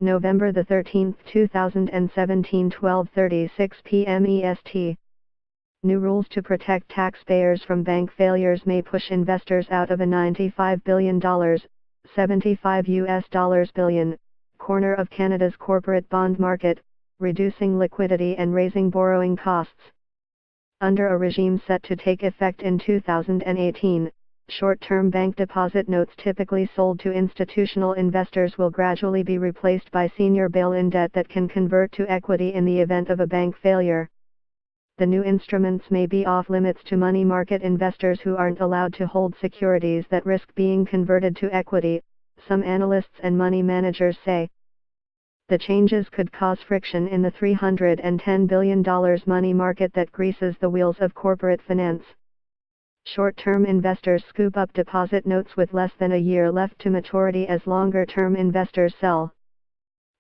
November 13, 2017, 12:36 p.m. EST. New rules to protect taxpayers from bank failures may push investors out of a $95 billion, $75 billion, corner of Canada's corporate bond market, reducing liquidity and raising borrowing costs. Under a regime set to take effect in 2018, short-term bank deposit notes typically sold to institutional investors will gradually be replaced by senior bail-in debt that can convert to equity in the event of a bank failure. The new instruments may be off-limits to money market investors who aren't allowed to hold securities that risk being converted to equity, some analysts and money managers say. The changes could cause friction in the $310 billion money market that greases the wheels of corporate finance. Short-term investors scoop up deposit notes with less than a year left to maturity as longer-term investors sell.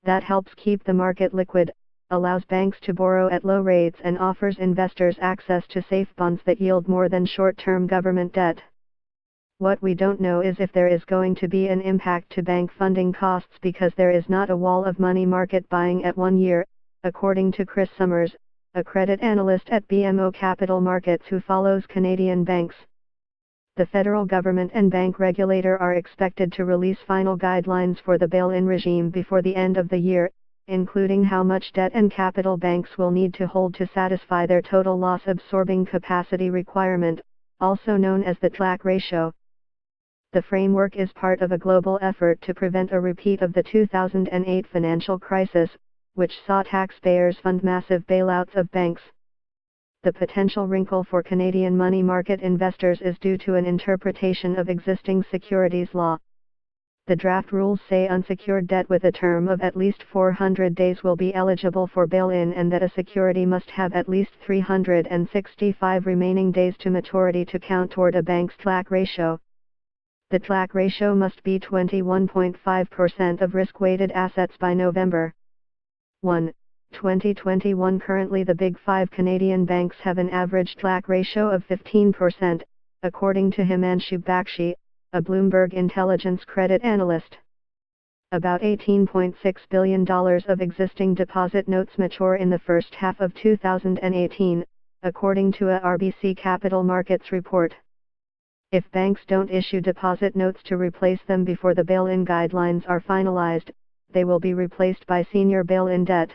That helps keep the market liquid, allows banks to borrow at low rates and offers investors access to safe bonds that yield more than short-term government debt. What we don't know is if there is going to be an impact to bank funding costs because there is not a wall of money market buying at 1 year, according to Chris Summers, a credit analyst at BMO Capital Markets who follows Canadian banks. The federal government and bank regulator are expected to release final guidelines for the bail-in regime before the end of the year, including how much debt and capital banks will need to hold to satisfy their total loss absorbing capacity requirement, also known as the TLAC ratio. The framework is part of a global effort to prevent a repeat of the 2008 financial crisis, which saw taxpayers fund massive bailouts of banks. The potential wrinkle for Canadian money market investors is due to an interpretation of existing securities law. The draft rules say unsecured debt with a term of at least 400 days will be eligible for bail-in and that a security must have at least 365 remaining days to maturity to count toward a bank's TLAC ratio. The TLAC ratio must be 21.5% of risk-weighted assets by November 1, 2021. Currently the Big Five Canadian banks have an average TLAC ratio of 15%, according to Himanshu Bakshi, a Bloomberg Intelligence credit analyst. About $18.6 billion of existing deposit notes mature in the first half of 2018, according to a RBC Capital Markets report. If banks don't issue deposit notes to replace them before the bail-in guidelines are finalized, they will be replaced by senior bail-in debt.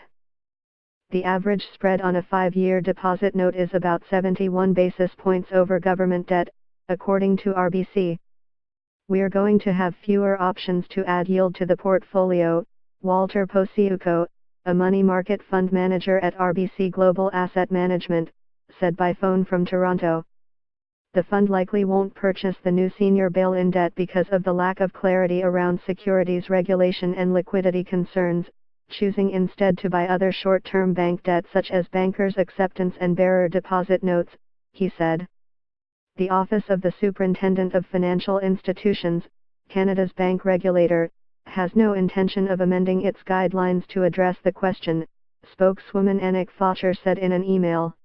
The average spread on a 5-year deposit note is about 71 basis points over government debt, according to RBC. We're going to have fewer options to add yield to the portfolio, Walter Posiuko, a money market fund manager at RBC Global Asset Management, said by phone from Toronto. The fund likely won't purchase the new senior bail-in debt because of the lack of clarity around securities regulation and liquidity concerns, choosing instead to buy other short-term bank debt such as bankers' acceptance and bearer deposit notes, he said. The Office of the Superintendent of Financial Institutions, Canada's bank regulator, has no intention of amending its guidelines to address the question, spokeswoman Anik Faucher said in an email.